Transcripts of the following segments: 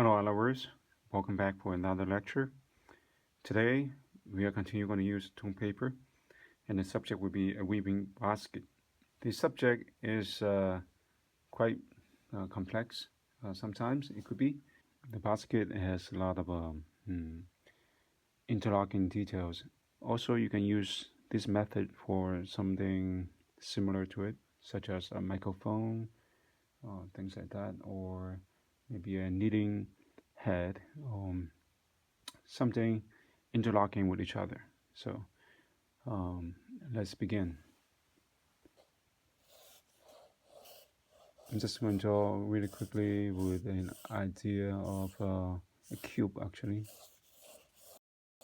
Hello, all lovers. Welcome back for another lecture. Today, we are going to use tone paper, and the subject will be a weaving basket. The subject is quite complex. Sometimes it could be. The basket has a lot of interlocking details. Also, you can use this method for something similar to it, such as a microphone, things like that, or maybe a knitting head, something interlocking with each other. So um, let's begin. I'm just going to draw really quickly with an idea of a cube, actually.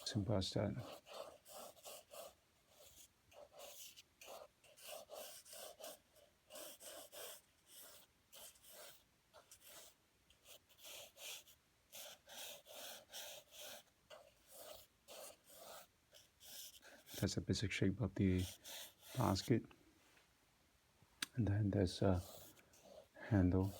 Simple as that. That's the basic shape of the basket. And then there's a handle.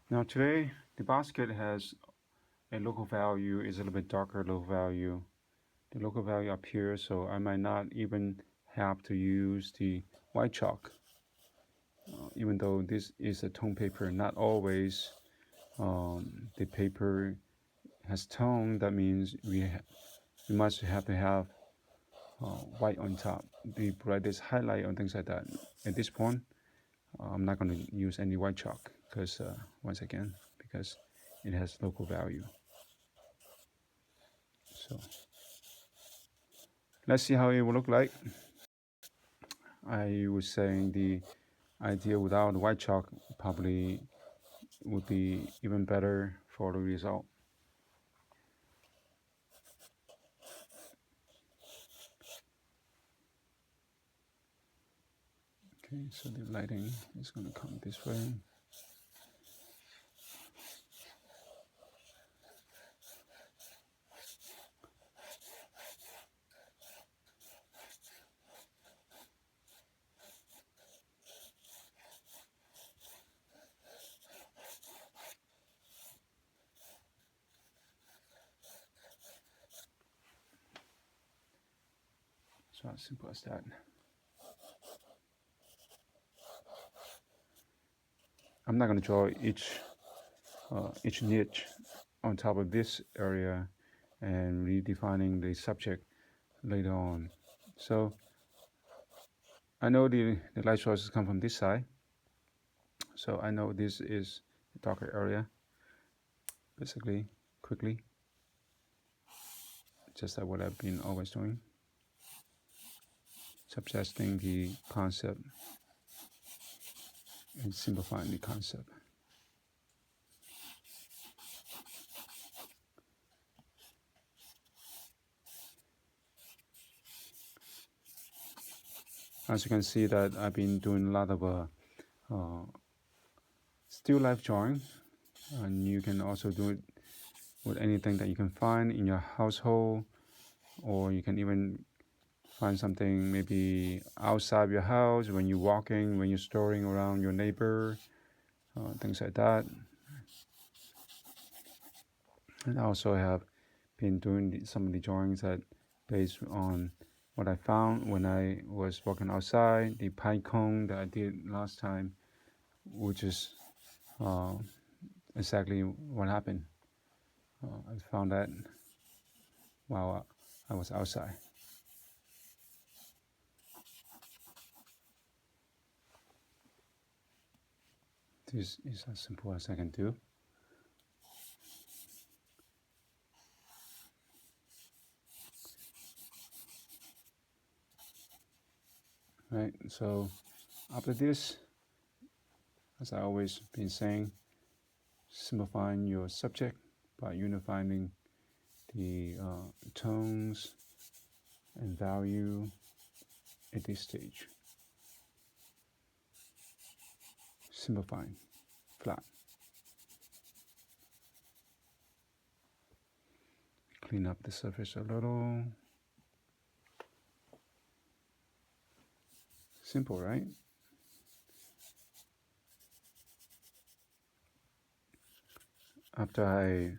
Now today, the basket has a local value, is a little bit darker local value. The local value up here, so I might not even have to use the white chalk. Even though this is a tone paper, not always the paper has tone. That means we must have to have white on top, the brightest highlight and things like that. At this point, I'm not going to use any white chalk because once again, because it has local value. So let's see how it will look like. I was saying the idea without white chalk probably would be even better for the result. Okay, so the lighting is going to come this way. So as simple as that. I'm not going to draw each niche on top of this area and redefining the subject later on. So I know the light sources come from this side. So I know this is a darker area. Basically, quickly, just like what I've been always doing. Suggesting the concept and simplifying the concept. As you can see that I've been doing a lot of still life drawing, and you can also do it with anything that you can find in your household, or you can even find something maybe outside your house when you're walking, when you're strolling around your neighbor, things like that. And I also have been doing some of the drawings that based on what I found when I was walking outside, the pine cone that I did last time, which is exactly what happened. I found that while I was outside. This is as simple as I can do. Right, so after this, as I always been saying, simplifying your subject by unifying the tones and value at this stage. Simplifying, flat. clean up the surface a little. Simple, right? After I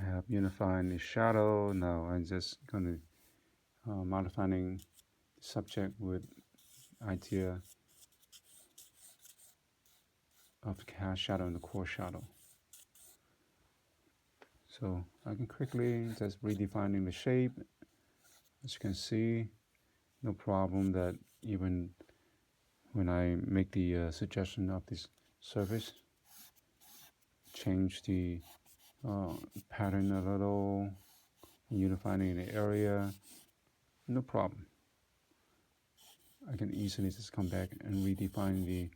have unifying the shadow, now I'm just going to modifying the subject with idea of the cast shadow and the core shadow. So I can quickly just redefining the shape. As you can see, no problem that even when I make the suggestion of this surface, change the pattern a little, unifying the area, no problem. I can easily just come back and redefine the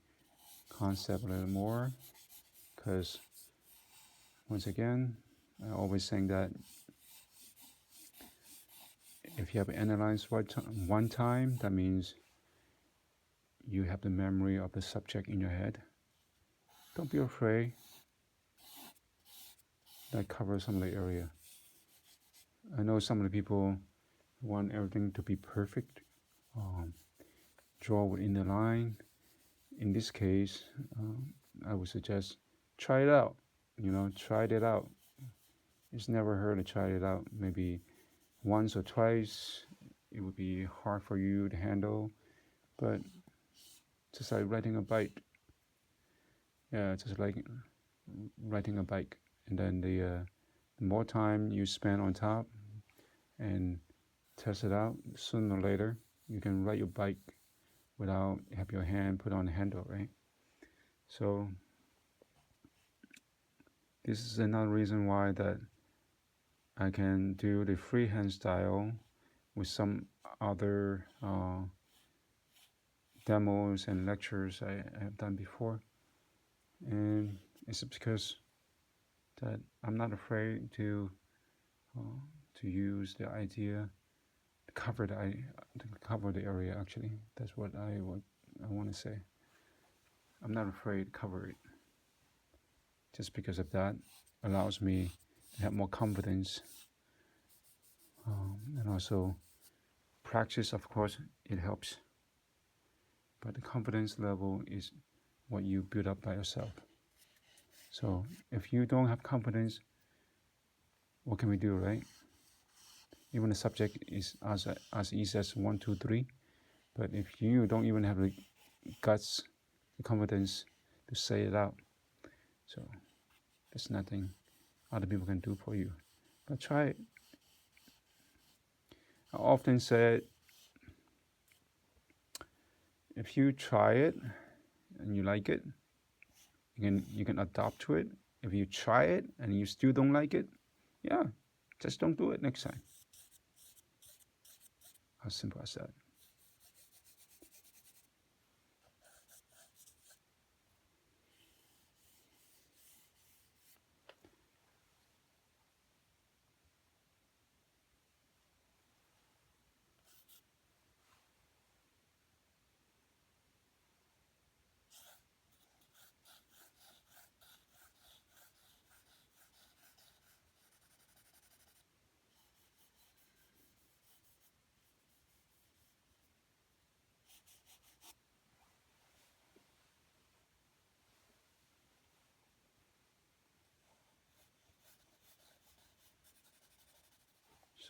concept a little more, because once again, I always saying that if you have analyzed one time, that means you have the memory of the subject in your head. Don't be afraid. That covers some of the area. I know some of the people want everything to be perfect, draw within the line. In this case, I would suggest try it out. Try it out. It's never hurt to try it out. Maybe once or twice, it would be hard for you to handle, but just like riding a bike. Yeah, just like riding a bike. And then the more time you spend on top and test it out, sooner or later, you can ride your bike without have your hand put on the handle, right? So this is another reason why that I can do the freehand style with some other demos and lectures I have done before. And it's because that I'm not afraid to use the idea to cover the area. Actually, that's what I want to say. I'm not afraid to cover it. Just because of that, allows me to have more confidence, and also practice. Of course, it helps, but the confidence level is what you build up by yourself. So if you don't have confidence, what can we do, right? Even the subject is as easy as 1, 2, 3, but if you don't even have the guts, the confidence to say it out, so there's nothing other people can do for you. But try it. I often say, if you try it and you like it, you can adapt to it. If you try it and you still don't like it, yeah, just don't do it next time. As simple as that.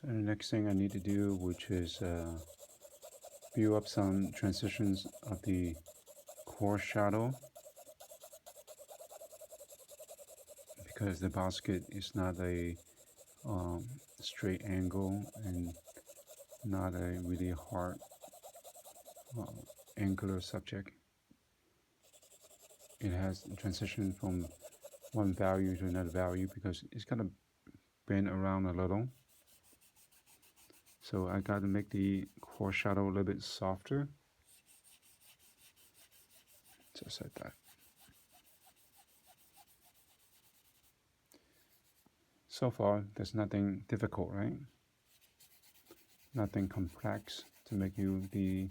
So the next thing I need to do, which is build up some transitions of the core shadow, because the basket is not a straight angle and not a really hard angular subject. It has transition from one value to another value because it's gonna bend around a little. So I got to make the core shadow a little bit softer, just like that. So far, there's nothing difficult, right? Nothing complex to make you be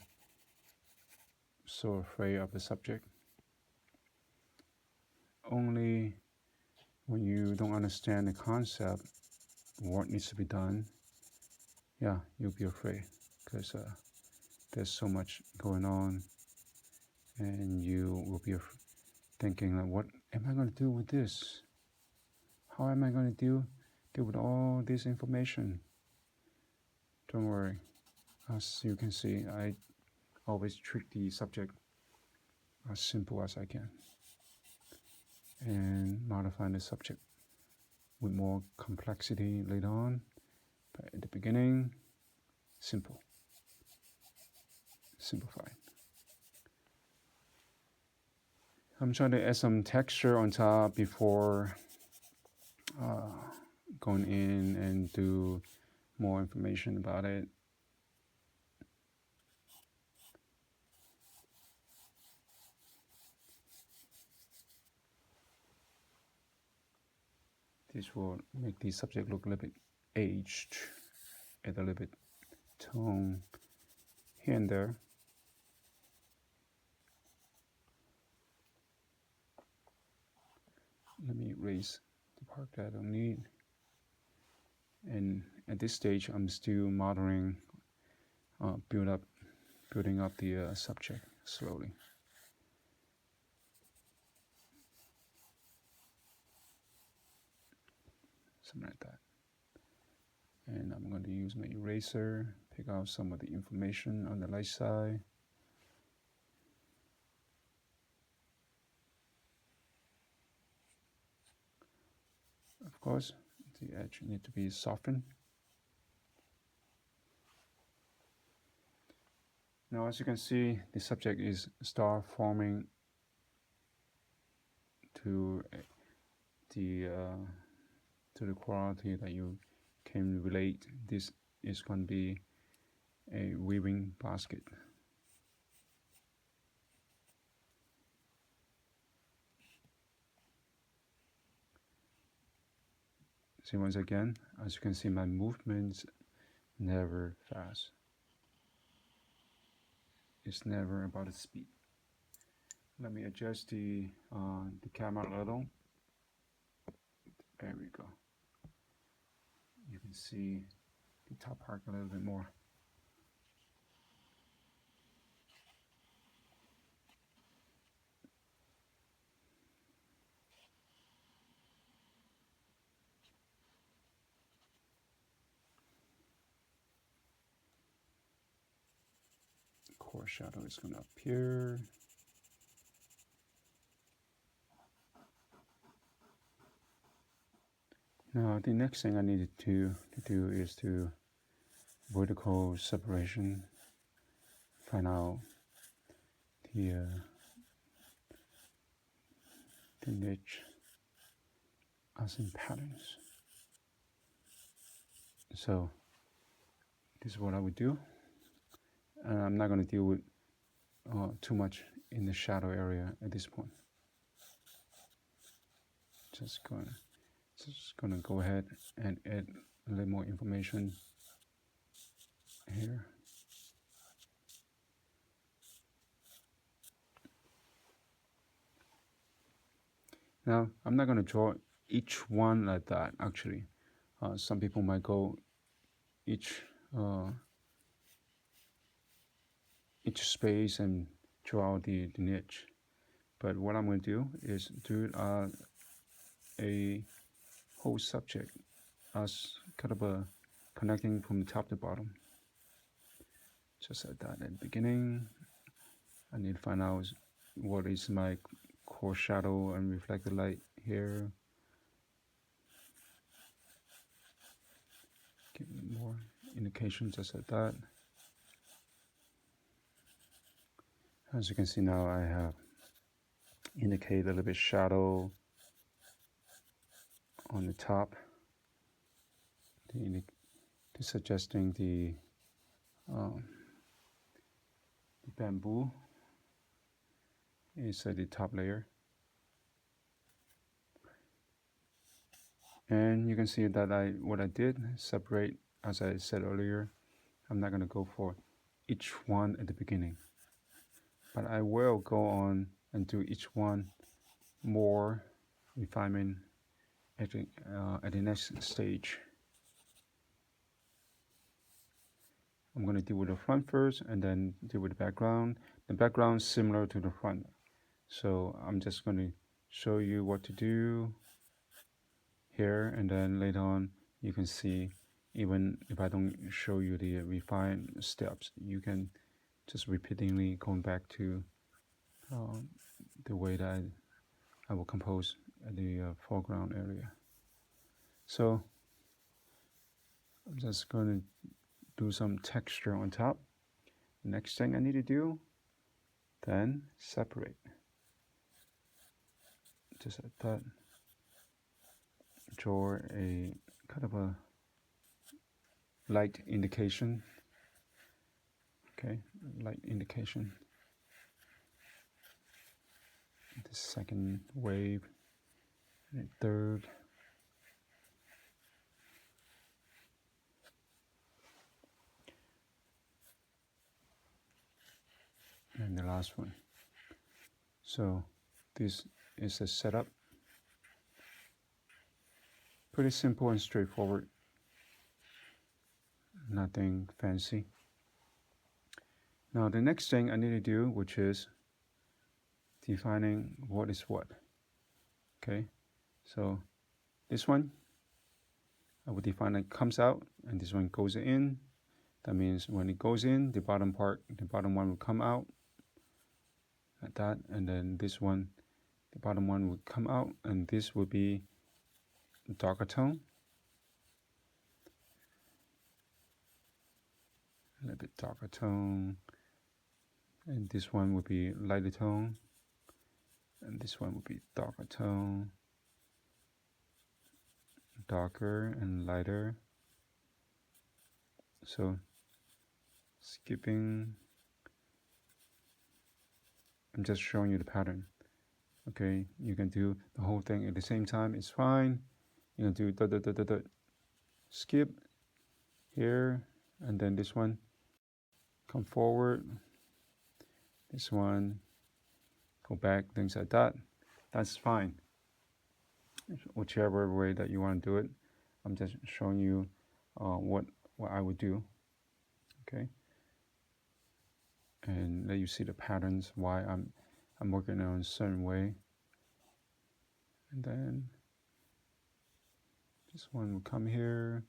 so afraid of the subject. Only when you don't understand the concept what needs to be done, yeah, you'll be afraid because there's so much going on, and you will be thinking like, what am I going to do with this? How am I going to deal with all this information? Don't worry. As you can see, I always treat the subject as simple as I can and modify the subject with more complexity later on. But at the beginning, simple, simplified. I'm trying to add some texture on top before going in and do more information about it. This will make the subject look a little bit aged, add a little bit tone here and there. Let me erase the part that I don't need. And at this stage, I'm still modeling, building up the subject slowly. Something like that. And I'm going to use my eraser, pick out some of the information on the right side. Of course, the edge needs to be softened. Now, as you can see, the subject is start forming to the quality that you can relate. This is going to be a weaving basket. See, once again, as you can see, my movements never fast. It's never about the speed. Let me adjust the camera a little. There we go. You can see the top part a little bit more. Core shadow is going to appear. Now the next thing I needed to do is to vertical separation. Find out the niche as in patterns. So this is what I would do. And I'm not going to deal with too much in the shadow area at this point. Just gonna go ahead and add a little more information here. Now, I'm not going to draw each one like that, actually. Some people might go each space and draw the niche. But what I'm going to do is do a whole subject as kind of a connecting from the top to bottom. Just like that at the beginning. I need to find out what is my core shadow and reflected light here. Give it more indication just like that. As you can see now, I have indicated a little bit shadow on the top, suggesting the bamboo is at the top layer. And you can see that what I did separate, as I said earlier. I'm not going to go for each one at the beginning, but I will go on and do each one more refinement at the next stage. I'm going to deal with the front first and then deal with the background. The background is similar to the front. So I'm just going to show you what to do here, and then later on you can see, even if I don't show you the refine steps, you can just repeatedly going back to the way that I will compose the foreground area. So I'm just going to do some texture on top. Next thing I need to do, then separate. Just like that. Draw a kind of a light indication. Okay, light indication. The second wave, and third. And the last one. So this is the setup. Pretty simple and straightforward. Nothing fancy. Now the next thing I need to do, which is defining what is what. Okay, so this one I will define it comes out, and this one goes in. That means when it goes in, the bottom one will come out like that, and then this one, the bottom one will come out, and this will be darker tone, a little bit darker tone, and this one will be lighter tone, and this one will be darker tone, darker and lighter. So skipping, I'm just showing you the pattern. Okay, you can do the whole thing at the same time, it's fine. You can do skip here, and then this one come forward, this one go back, things like that. That's fine, whichever way that you want to do it. I'm just showing you what I would do. Okay, and let you see the patterns, why I'm working on a certain way. And then this one will come here,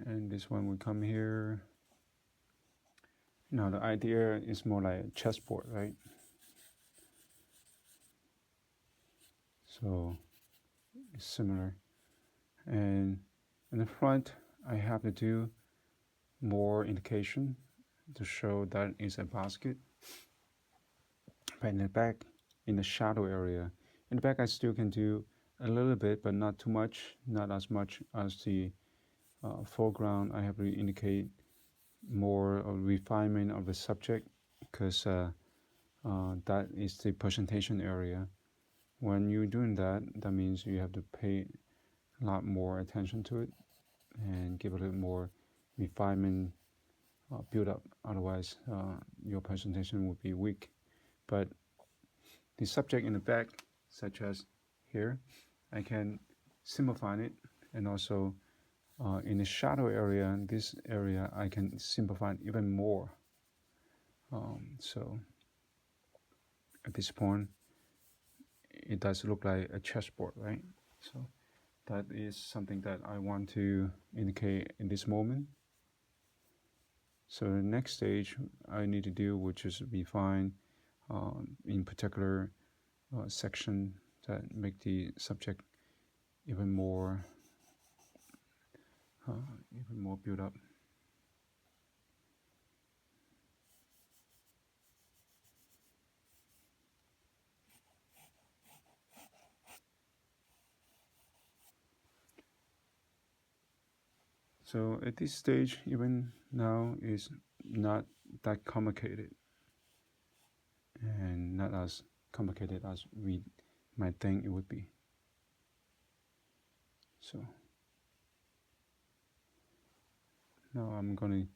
and this one will come here. Now the idea is more like a chessboard, right? So it's similar. And in the front, I have to do more indication to show that it's a basket. But in the back, in the shadow area, in the back I still can do a little bit, but not too much, not as much as the foreground. I have to indicate more of refinement of the subject, because that is the presentation area. When you're doing that, that means you have to pay a lot more attention to it and give it a little more refinement build up. Otherwise, your presentation would be weak. But the subject in the back, such as here, I can simplify it, and also in the shadow area, this area, I can simplify it even more. So at this point, it does look like a chessboard, right? So that is something that I want to indicate in this moment. So the next stage I need to do, which is refine in particular section that make the subject even more built up. So at this stage, even now, is not that complicated, and not as complicated as we might think it would be. So now I'm going to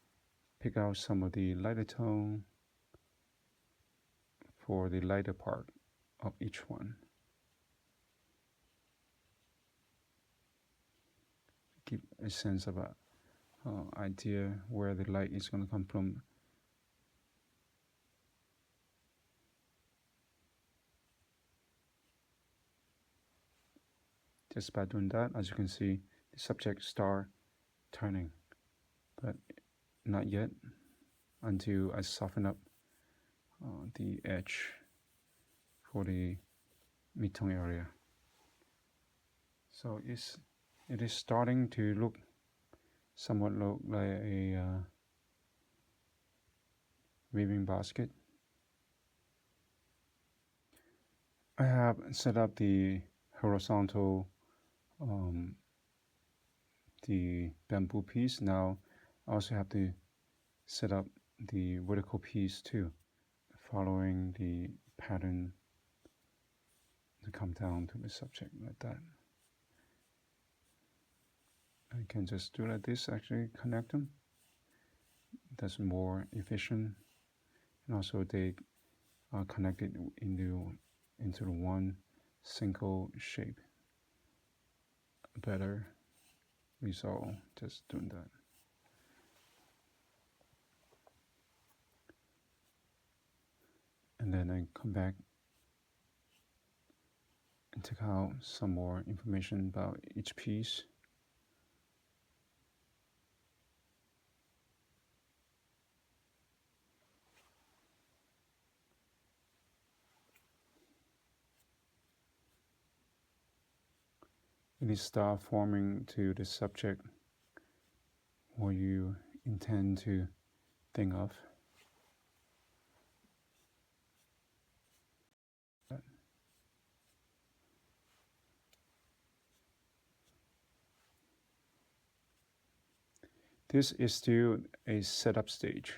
pick out some of the lighter tone for the lighter part of each one. Give a sense of idea where the light is going to come from. Just by doing that, as you can see, the subject start turning, but not yet until I soften up the edge for the mid-tone area. So it is starting to look somewhat like a weaving basket. I have set up the horizontal the bamboo piece. Now I also have to set up the vertical piece too, following the pattern to come down to the subject like that. I can just do like this, actually connect them. That's more efficient, and also they are connected into the one single shape. Better result just doing that. And then I come back and take out some more information about each piece. And you start forming to the subject what you intend to think of. This is still a setup stage.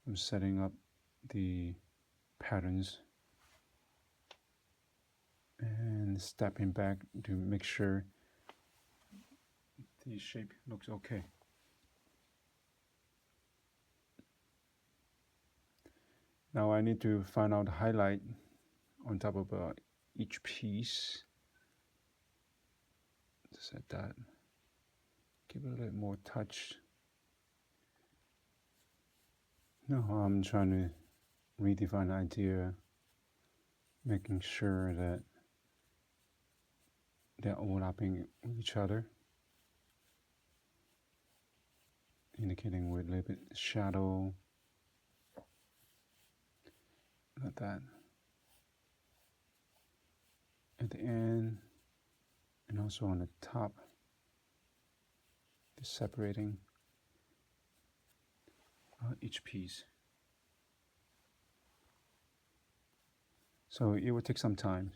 I'm setting up the patterns and stepping back to make sure the shape looks okay. Now I need to find out the highlight on top of each piece. Just like that. Give it a little more touch. Now I'm trying to redefine the idea, making sure that they're overlapping with each other, indicating with a little bit shadow, like that. At the end, and also on the top, just separating each piece. So it will take some time.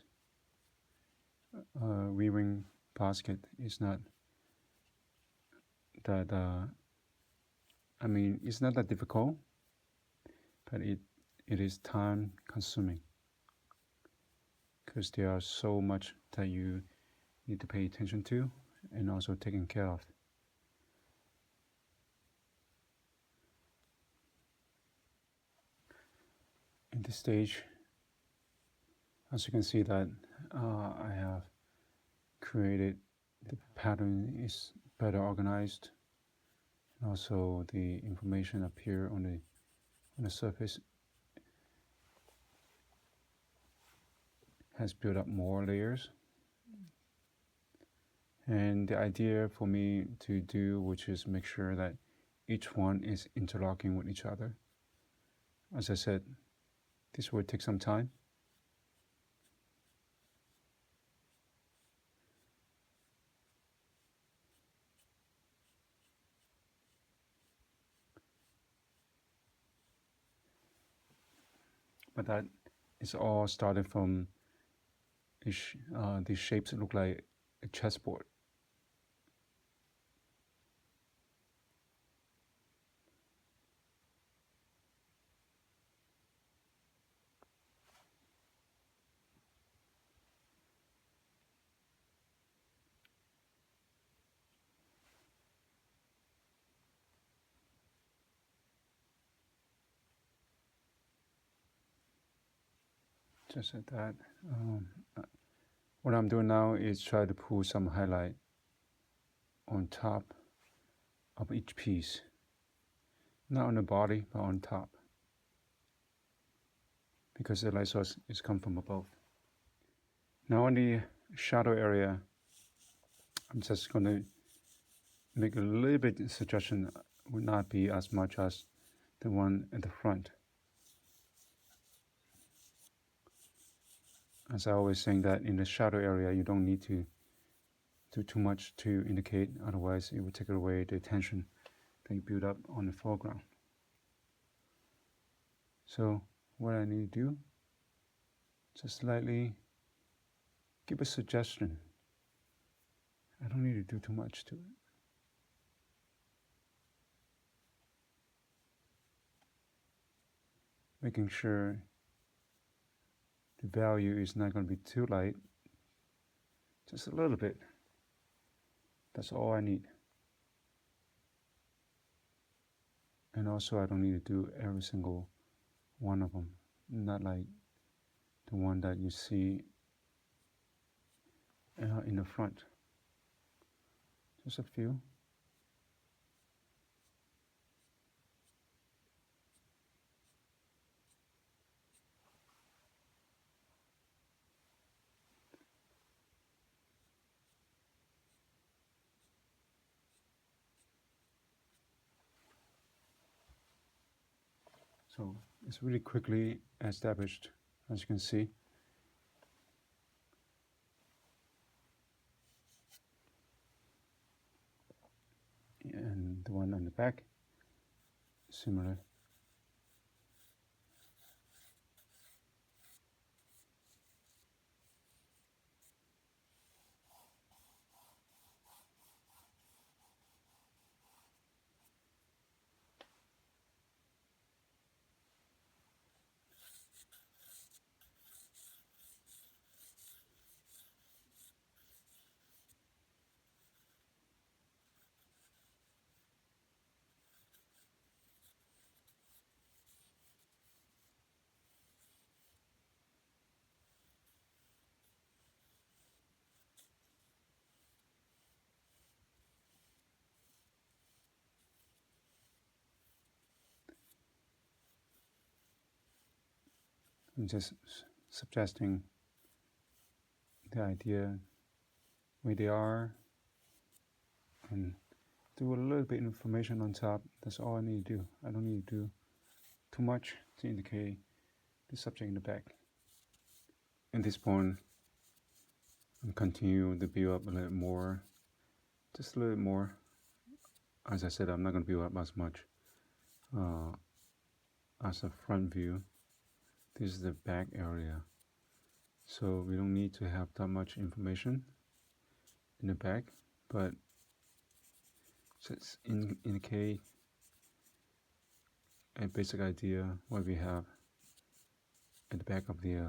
Weaving basket is not that, it's not that difficult, but it is time consuming because there are so much that you need to pay attention to and also taking care of. In this stage, as you can see that I have created, the pattern is better organized, and also the information appear on the surface has built up more layers. And the idea for me to do, which is make sure that each one is interlocking with each other. As I said, this will take some time. But that is all started from these shapes that look like a chessboard. Just like that. What I'm doing now is try to pull some highlight on top of each piece. Not on the body, but on top. Because the light source is come from above. Now on the shadow area, I'm just going to make a little bit suggestion. Would not be as much as the one at the front. As I always saying that in the shadow area, you don't need to do too much to indicate, otherwise it would take away the attention that you build up on the foreground. So what I need to do, just slightly give a suggestion. I don't need to do too much to it. Making sure the value is not going to be too light, just a little bit. That's all I need. And also I don't need to do every single one of them, not like the one that you see in the front. Just a few. So it's really quickly established, as you can see. And the one on the back, similar. I'm just suggesting the idea where they are and do a little bit of information on top. That's all I need to do. I don't need to do too much to indicate the subject in the back. At this point, I'm continuing to build up a little more, just a little more. As I said, I'm not going to build up as much as a front view. This is the back area. So we don't need to have that much information in the back, but just indicate a basic idea what we have at the back of the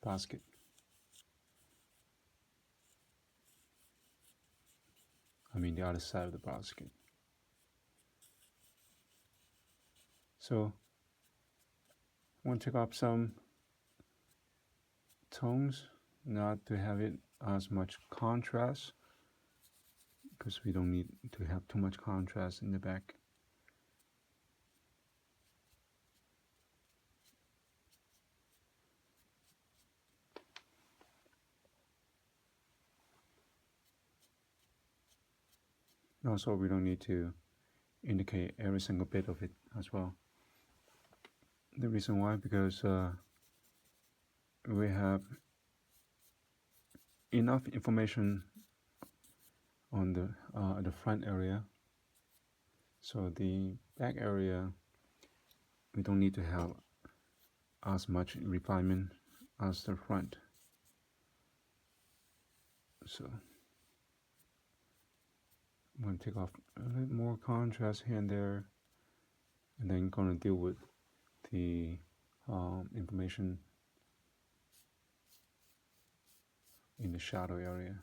basket. I mean the other side of the basket. So I want to take up some tones, not to have it as much contrast, because we don't need to have too much contrast in the back. Also, we don't need to indicate every single bit of it as well. The reason why, because we have enough information on the front area, so the back area we don't need to have as much refinement as the front. So I'm going to take off a little more contrast here and there, and then going to deal with the information in the shadow area.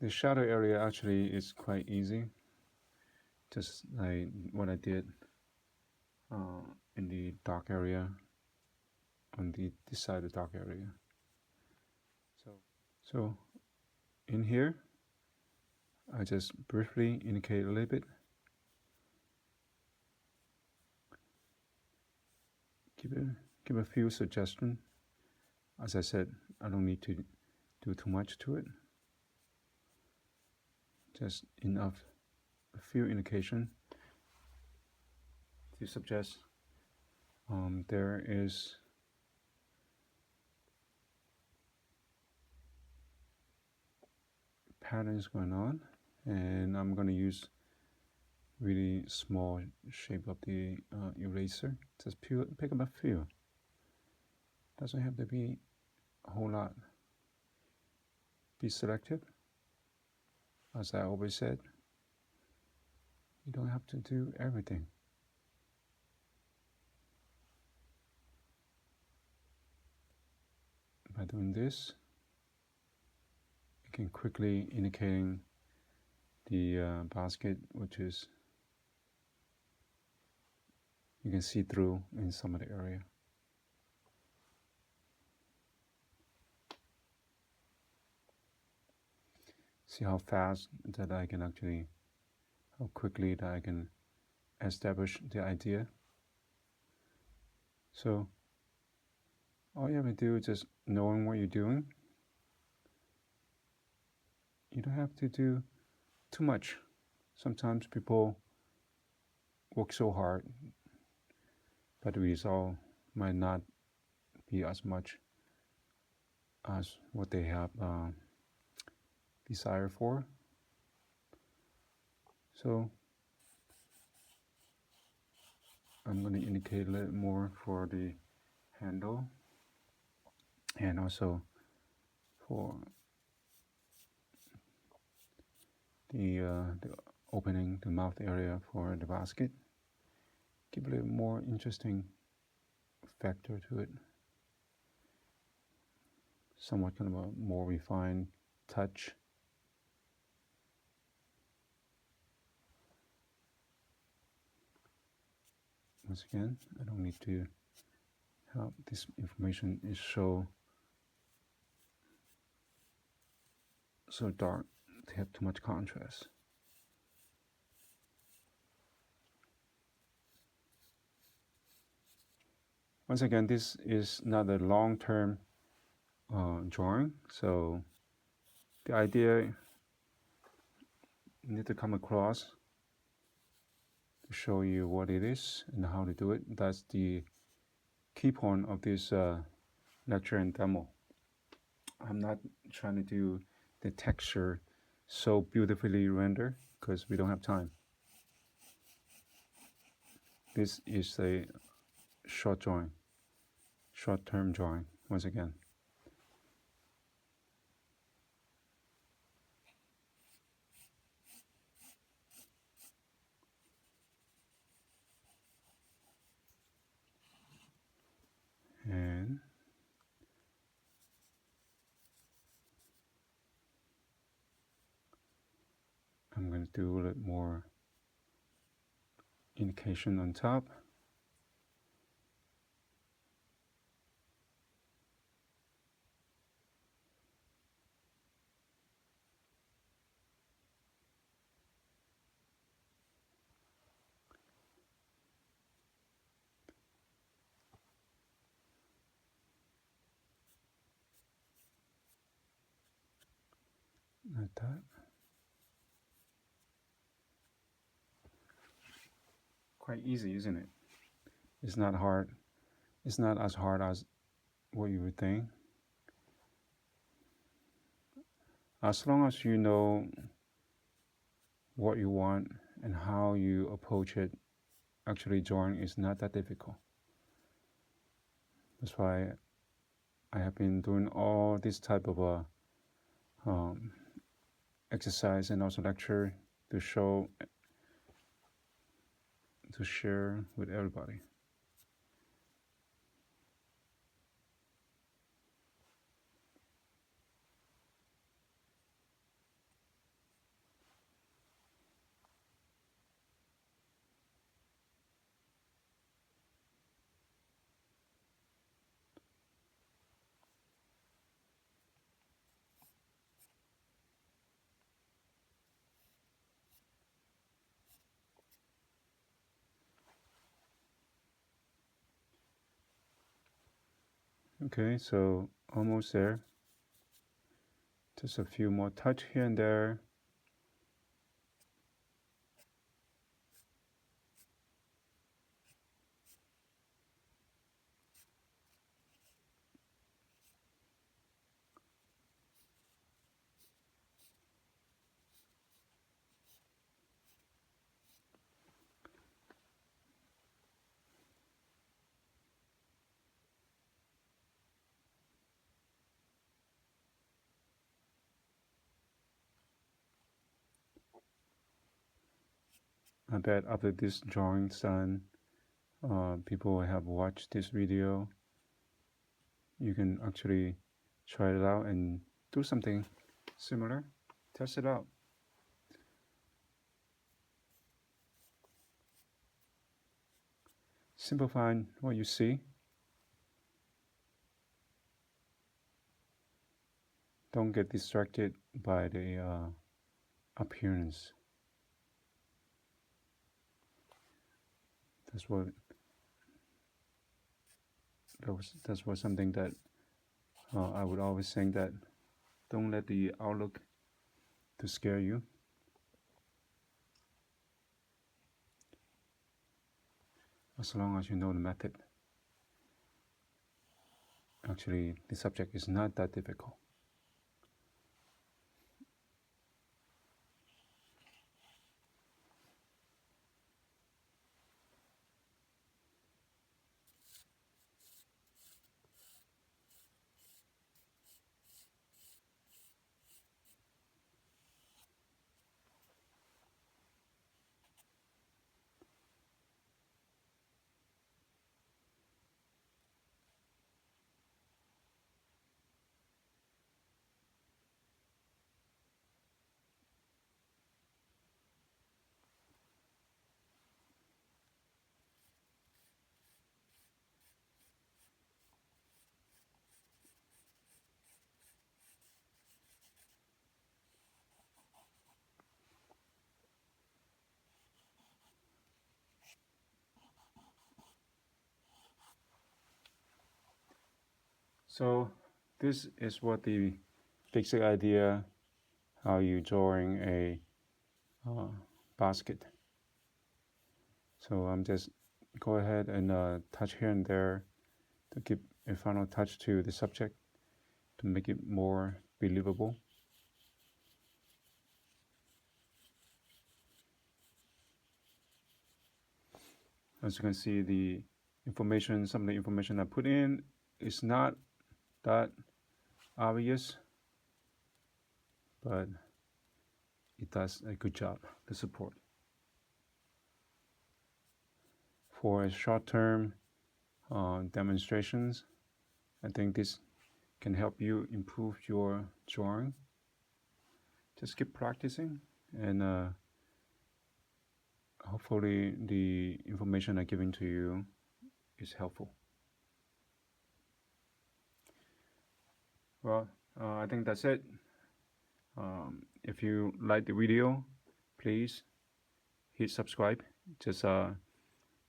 The shadow area actually is quite easy, just like what I did in the dark area, on this side of the dark area. So in here, I just briefly indicate a little bit. Give a few suggestions. As I said, I don't need to do too much to it. Just enough, a few indication to suggest there is patterns going on, and I'm going to use really small shape of the eraser. Just pick up a few. Doesn't have to be a whole lot. Be selective. As I always said, you don't have to do everything. By doing this, you can quickly indicating the basket, which is you can see through in some of the area. See how fast that I can actually, how quickly that I can establish the idea. So all you have to do is just knowing what you're doing. You don't have to do too much. Sometimes people work so hard, but the result might not be as much as what they have desire for. So I'm going to indicate a little more for the handle and also for the opening, the mouth area for the basket. Give a little more interesting factor to it. Somewhat kind of a more refined touch. Once again, I don't need to have this information is so dark to have too much contrast. Once again, this is not a long-term drawing, so the idea need to come across to show you what it is and how to do it. That's the key point of this lecture and demo. I'm not trying to do the texture so beautifully rendered because we don't have time. This is a short-term drawing, once again. And I'm going to do a little more indication on top. Like that. Quite easy, isn't it? It's not hard. It's not as hard as what you would think. As long as you know what you want and how you approach it, actually drawing is not that difficult. That's why I have been doing all this type of exercise and also lecture to share with everybody. Okay, so almost there. Just a few more touch here and there. I bet after this drawing's done, people have watched this video. You can actually try it out and do something similar. Test it out. Simplify what you see. Don't get distracted by the appearance. That's what something that I would always say, that don't let the outlook to scare you. As long as you know the method. Actually, the subject is not that difficult. So this is what the basic idea, how you drawing a basket. So I'm just go ahead and touch here and there to give a final touch to the subject to make it more believable. As you can see, the information, some of the information I put in is not that obvious, but it does a good job to support. For short-term demonstrations, I think this can help you improve your drawing. Just keep practicing, and hopefully the information I'm giving to you is helpful. Well, I think that's it. If you like the video, please hit subscribe. Just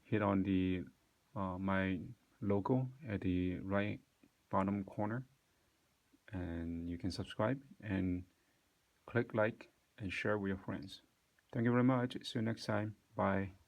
hit on the my logo at the right bottom corner, and you can subscribe and click like and share with your friends. Thank you very much. See you next time. Bye.